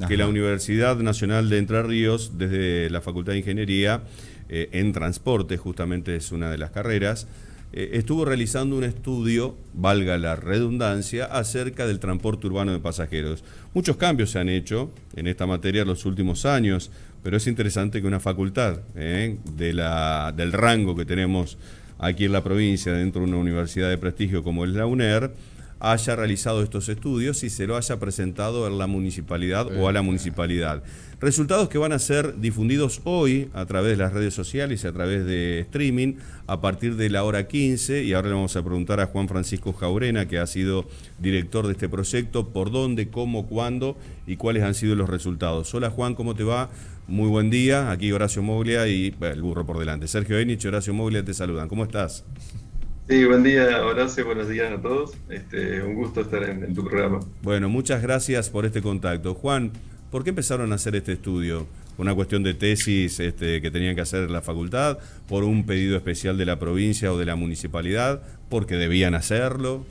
que la Ajá. Universidad Nacional de Entre Ríos, desde la Facultad de Ingeniería, en transporte, justamente es una de las carreras, estuvo realizando un estudio, valga la redundancia, acerca del transporte urbano de pasajeros. Muchos cambios se han hecho en esta materia en los últimos años, pero es interesante que una facultad del rango que tenemos aquí en la provincia, dentro de una universidad de prestigio como es la UNER, haya realizado estos estudios y se lo haya presentado en la municipalidad o a la Claro. municipalidad. Resultados que van a ser difundidos hoy a través de las redes sociales y a través de streaming a partir de la hora 15, y ahora le vamos a preguntar a Juan Francisco Jaurena, que ha sido director de este proyecto, por dónde, cómo, cuándo y cuáles han sido los resultados. Hola Juan, ¿cómo te va? Muy buen día, aquí Horacio Moglia y el burro por delante. Sergio Enich y Horacio Moglia te saludan. ¿Cómo estás? Sí, buen día, Horacio, buenos días a todos. Un gusto estar en tu programa. Bueno, muchas gracias por este contacto. Juan, ¿por qué empezaron a hacer este estudio? ¿Una cuestión de tesis que tenían que hacer en la facultad? ¿Por un pedido especial de la provincia o de la municipalidad? ¿Porque debían hacerlo?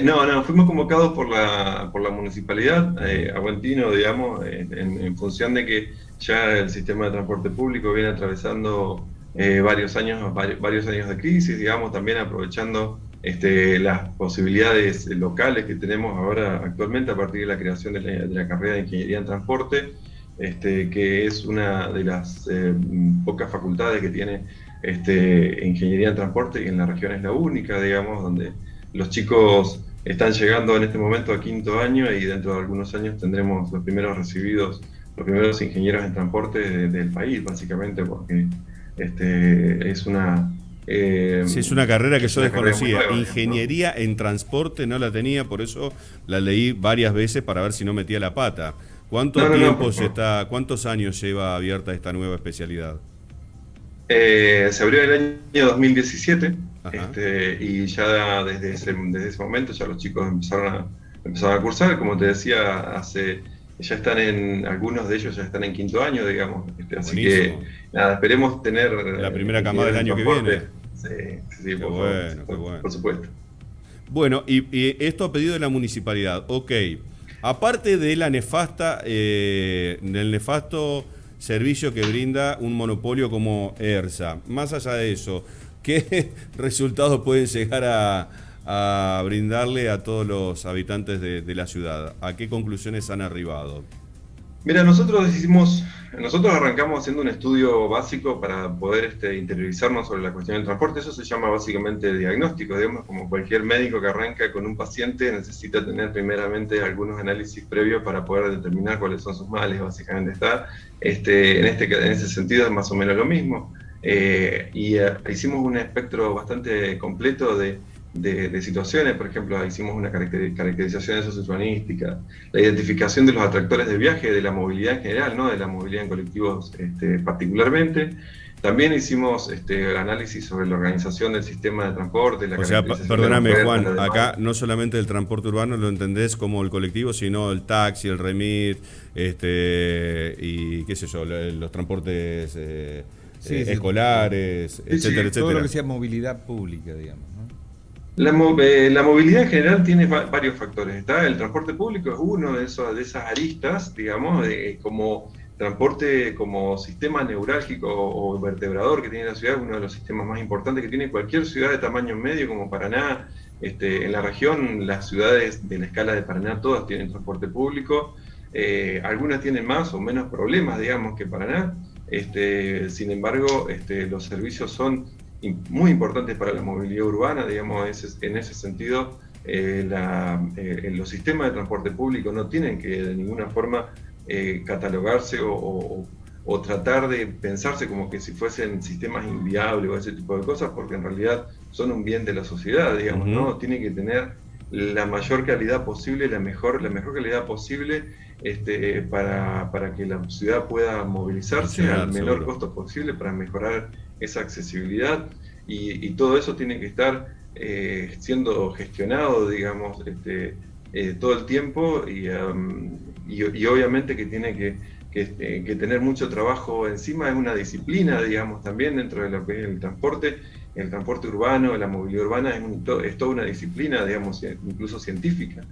No, fuimos convocados por la municipalidad, Aguantino, digamos, en función de que ya el sistema de transporte público viene atravesando varios años de crisis, digamos, también aprovechando las posibilidades locales que tenemos ahora actualmente a partir de la creación de la carrera de Ingeniería en Transporte, que es una de las pocas facultades que tiene Ingeniería en Transporte, y en la región es la única, digamos, donde los chicos están llegando en este momento a quinto año, y dentro de algunos años tendremos los primeros recibidos, los primeros ingenieros en transporte del país, básicamente, porque es una, eh, Sí, es una carrera que es yo una carrera muy desconocía. nueva, digamos, ¿no? Ingeniería en transporte no la tenía, por eso la leí varias veces para ver si no metía la pata. ¿Cuánto No, tiempo por favor. cuántos años lleva abierta esta nueva especialidad? Se abrió en el año 2017, Ajá, y ya desde ese momento ya los chicos empezaron a cursar. Como te decía, ya están algunos de ellos ya están en quinto año, digamos. Así que buenísimo. nada, esperemos tener La primera camada ingenieros del en año que viene. transporte. Sí, sí, Qué por favor, bueno, qué bueno. por supuesto. Bueno, y esto a pedido de la municipalidad. Ok. Aparte de la nefasta, del nefasto servicio que brinda un monopolio como ERSA, más allá de eso, ¿qué resultados pueden llegar a brindarle a todos los habitantes de la ciudad? ¿A qué conclusiones han arribado? Mira, nosotros arrancamos haciendo un estudio básico para poder interiorizarnos sobre la cuestión del transporte. Eso se llama básicamente diagnóstico, digamos, como cualquier médico que arranca con un paciente necesita tener primeramente algunos análisis previos para poder determinar cuáles son sus males, básicamente está. En ese sentido es más o menos lo mismo. Hicimos un espectro bastante completo de situaciones. Por ejemplo, hicimos una caracterización sociourbanística, la identificación de los atractores de viaje, de la movilidad en general, ¿no? De la movilidad en colectivos particularmente. También hicimos análisis sobre la organización del sistema de transporte, la O sea, caracterización de la perdóname oferta, Juan, la acá demanda. no solamente el transporte urbano lo entendés como el colectivo, sino el taxi, el remit, y qué sé yo, los transportes Sí, sí, escolares, Sí, etcétera, sí. todo lo que etcétera. sea movilidad pública, digamos, ¿no? La movilidad en general tiene varios factores. El transporte público es uno de esas aristas, digamos, como transporte, como sistema neurálgico o vertebrador que tiene la ciudad, uno de los sistemas más importantes que tiene cualquier ciudad de tamaño medio como Paraná. En la región, las ciudades de la escala de Paraná todas tienen transporte público. Algunas tienen más o menos problemas, digamos, que Paraná. Sin embargo, los servicios son muy importantes para la movilidad urbana, digamos. En ese sentido, los sistemas de transporte público no tienen que de ninguna forma catalogarse o tratar de pensarse como que si fuesen sistemas inviables o ese tipo de cosas, porque en realidad son un bien de la sociedad, digamos, Ujú. ¿no? Tiene que tener la mayor calidad posible, la mejor calidad posible, para que la ciudad pueda movilizarse al Funcionar, menor seguro. costo posible para mejorar esa accesibilidad, y todo eso tiene que estar siendo gestionado, digamos, todo el tiempo, y obviamente que tiene que tener mucho trabajo encima. Es una disciplina, digamos, también dentro de lo que es el transporte, el transporte urbano, la movilidad urbana es toda una disciplina, digamos, incluso científica,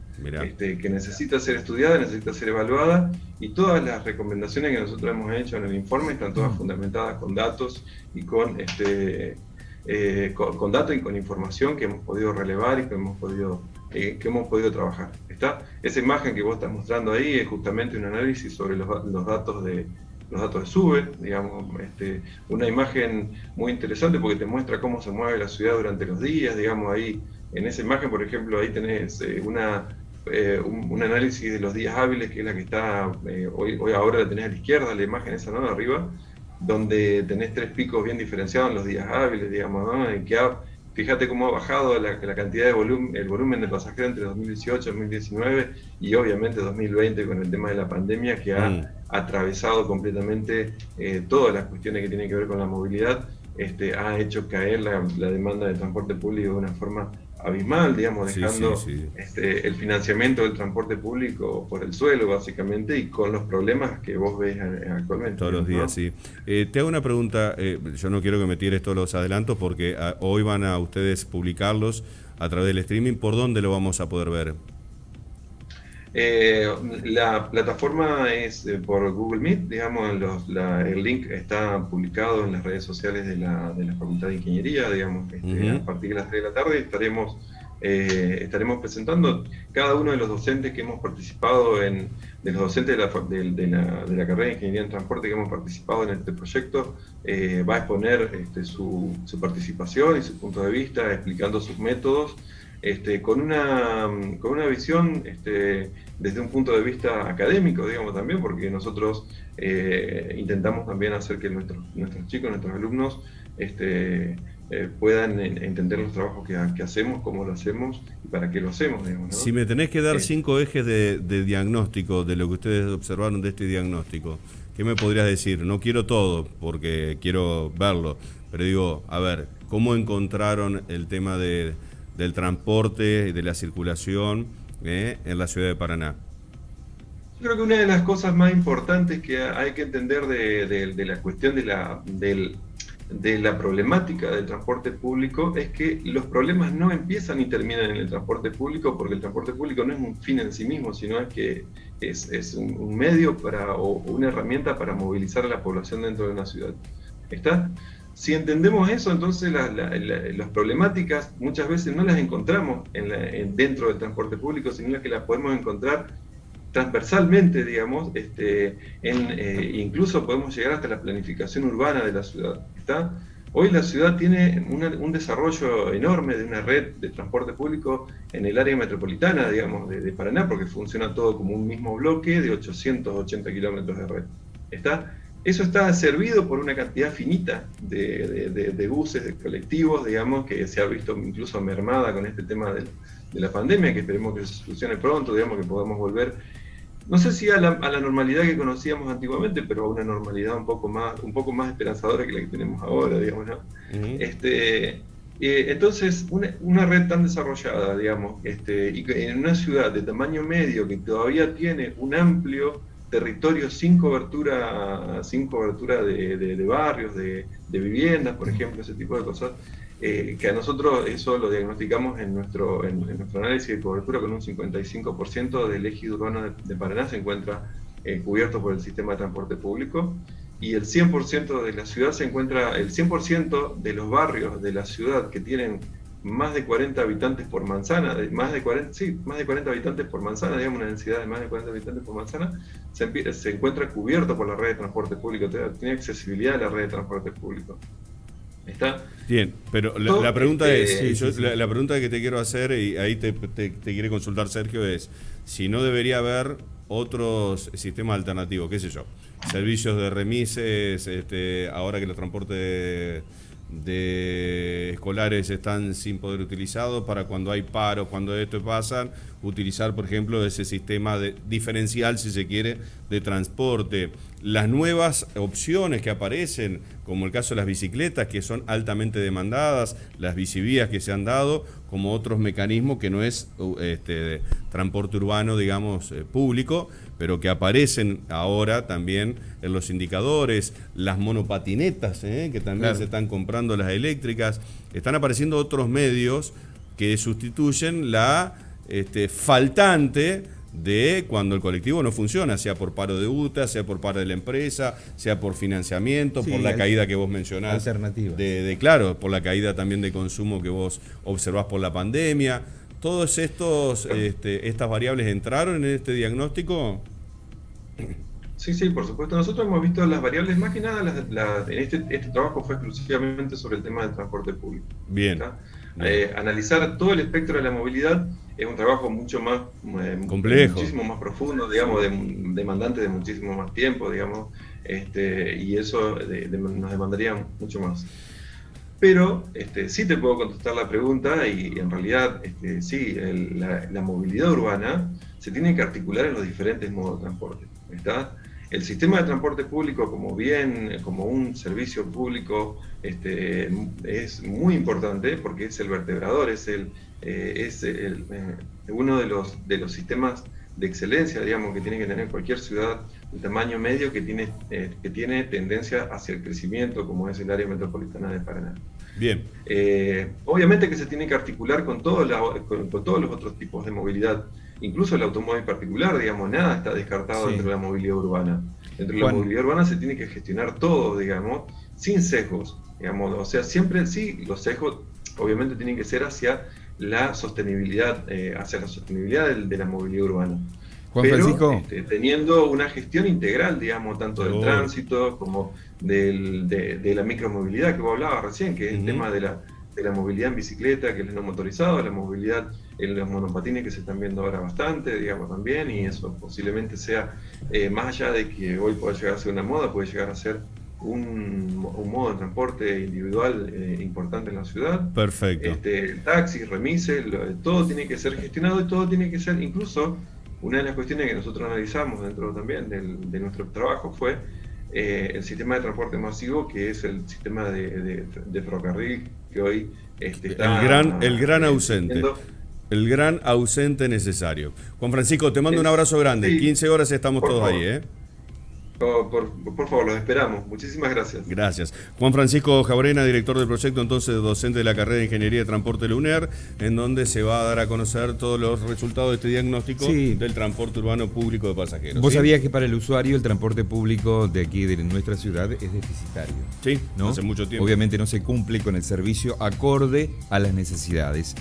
que necesita ser estudiada, necesita ser evaluada, y todas las recomendaciones que nosotros hemos hecho en el informe están todas fundamentadas con datos y con datos y con información que hemos podido relevar y que hemos podido trabajar. Esa imagen que vos estás mostrando ahí es justamente un análisis sobre los datos de SUBE, digamos, una imagen muy interesante porque te muestra cómo se mueve la ciudad durante los días, digamos, ahí en esa imagen, por ejemplo, ahí tenés un análisis de los días hábiles, que es la que está, hoy ahora la tenés a la izquierda, la imagen esa, ¿no?, de arriba, donde tenés 3 picos bien diferenciados en los días hábiles, digamos, ¿no? Fíjate cómo ha bajado la cantidad de el volumen de pasajeros entre 2018 y 2019 y obviamente 2020 con el tema de la pandemia que ha atravesado completamente todas las cuestiones que tienen que ver con la movilidad, ha hecho caer la demanda de transporte público de una forma abismal, digamos, dejando el financiamiento del transporte público por el suelo, básicamente, y con los problemas que vos ves actualmente. Todos los días, ¿no? Sí. Te hago una pregunta, yo no quiero que me tires todos los adelantos porque hoy van a ustedes publicarlos a través del streaming. ¿Por dónde lo vamos a poder ver? La plataforma es por Google Meet, digamos, el link está publicado en las redes sociales de la Facultad de Ingeniería, digamos, a partir de las 3 de la tarde estaremos presentando cada uno de los docentes que hemos participado de los docentes de la carrera de Ingeniería en Transporte que hemos participado en este proyecto, va a exponer su participación y su punto de vista, explicando sus métodos, con una visión desde un punto de vista académico, digamos, también, porque nosotros intentamos también hacer que nuestros chicos, nuestros alumnos, puedan entender los trabajos que hacemos, cómo lo hacemos y para qué lo hacemos, digamos, ¿no? Si me tenés que dar 5 ejes de diagnóstico, de lo que ustedes observaron de este diagnóstico, ¿qué me podrías decir? No quiero todo, porque quiero verlo, pero digo, a ver, ¿cómo encontraron el tema del transporte y de la circulación en la ciudad de Paraná? Yo creo que una de las cosas más importantes que hay que entender de la cuestión de la problemática del transporte público es que los problemas no empiezan y terminan en el transporte público, porque el transporte público no es un fin en sí mismo, sino es un medio o una herramienta para movilizar a la población dentro de una ciudad. Si entendemos eso, entonces las problemáticas muchas veces no las encontramos dentro del transporte público, sino que las podemos encontrar transversalmente, digamos, incluso podemos llegar hasta la planificación urbana de la ciudad. Hoy la ciudad tiene un desarrollo enorme de una red de transporte público en el área metropolitana, digamos, de Paraná, porque funciona todo como un mismo bloque de 880 kilómetros de red. Eso está servido por una cantidad finita de buses, de colectivos, digamos, que se ha visto incluso mermada con este tema de la pandemia, que esperemos que se solucione pronto, digamos, que podamos volver, no sé si a la normalidad que conocíamos antiguamente, pero a una normalidad un poco más esperanzadora que la que tenemos ahora, digamos, ¿no? Entonces, una red tan desarrollada, digamos, y en una ciudad de tamaño medio que todavía tiene un amplio territorio sin cobertura de barrios, de viviendas, por ejemplo, ese tipo de cosas, que a nosotros eso lo diagnosticamos en nuestro análisis de cobertura con un 55% del ejido urbano de Paraná se encuentra cubierto por el sistema de transporte público, y el 100% de la ciudad el 100% de los barrios de la ciudad que tienen más de 40 habitantes por manzana, más de 40 habitantes por manzana, digamos, una densidad de más de 40 habitantes por manzana, se encuentra cubierto por la red de transporte público, tiene accesibilidad a la red de transporte público. Bien, pero la pregunta la pregunta que te quiero hacer, y ahí te quiere consultar Sergio, es si no debería haber otros sistemas alternativos, qué sé yo, servicios de remises, ahora que los transportes de escolares están sin poder utilizados para cuando hay paros, cuando esto pasa, utilizar, por ejemplo, ese sistema diferencial, si se quiere, de transporte. Las nuevas opciones que aparecen, como el caso de las bicicletas, que son altamente demandadas, las bicivías que se han dado, como otros mecanismos que no es de transporte urbano, digamos, público, pero que aparecen ahora también en los indicadores, las monopatinetas, que también claro, se están comprando, las eléctricas. Están apareciendo otros medios que sustituyen la faltante de cuando el colectivo no funciona, sea por paro de UTA, sea por paro de la empresa, sea por financiamiento, sí, por la caída que vos mencionás. Alternativas. Claro, por la caída también de consumo que vos observás por la pandemia. ¿Todos estas variables entraron en este diagnóstico? Sí, por supuesto. Nosotros hemos visto las variables, más que nada, en este trabajo fue exclusivamente sobre el tema del transporte público. Bien. Analizar todo el espectro de la movilidad es un trabajo mucho más complejo, muchísimo más profundo, digamos, demandante de muchísimo más tiempo, digamos, y eso nos demandaría mucho más. Pero sí te puedo contestar la pregunta y en realidad sí, la movilidad urbana se tiene que articular en los diferentes modos de transporte. ¿Está? El sistema de transporte público como un servicio público es muy importante porque es el vertebrador, es uno de los sistemas de excelencia, digamos, que tiene que tener cualquier ciudad de tamaño medio que tiene tendencia hacia el crecimiento, como es el área metropolitana de Paraná. Bien. Obviamente que se tiene que articular con todos los otros tipos de movilidad, incluso el automóvil particular, digamos, nada está descartado dentro de la movilidad urbana. Dentro de la movilidad urbana se tiene que gestionar todo, digamos, sin sesgos, digamos, o sea, siempre sí, los sesgos obviamente tienen que ser hacia la sostenibilidad, de la movilidad urbana. Juan Francisco, teniendo una gestión integral, digamos, tanto del tránsito como de la micromovilidad que vos hablabas recién, que es el tema de la movilidad en bicicleta, que es el no motorizado, la movilidad en los monopatines que se están viendo ahora bastante, digamos, también, y eso posiblemente sea, más allá de que hoy pueda llegar a ser una moda, puede llegar a ser un modo de transporte individual importante en la ciudad. Perfecto. El taxi, remise, todo tiene que ser gestionado y todo tiene que ser, incluso, una de las cuestiones que nosotros analizamos dentro también de nuestro trabajo fue el sistema de transporte masivo, que es el sistema de ferrocarril que hoy está... El gran ausente. El gran ausente necesario. Juan Francisco, te mando un abrazo grande. Sí, 15 horas estamos todos ahí, ¿eh? Por favor, los esperamos. Muchísimas gracias. Gracias. Juan Francisco Jabrena, director del proyecto, entonces docente de la carrera de Ingeniería de Transporte de la UNER, en donde se va a dar a conocer todos los resultados de este diagnóstico del transporte urbano público de pasajeros. ¿Vos sabías que para el usuario el transporte público de aquí, de nuestra ciudad, es deficitario? Sí, ¿no? hace mucho tiempo. Obviamente no se cumple con el servicio acorde a las necesidades.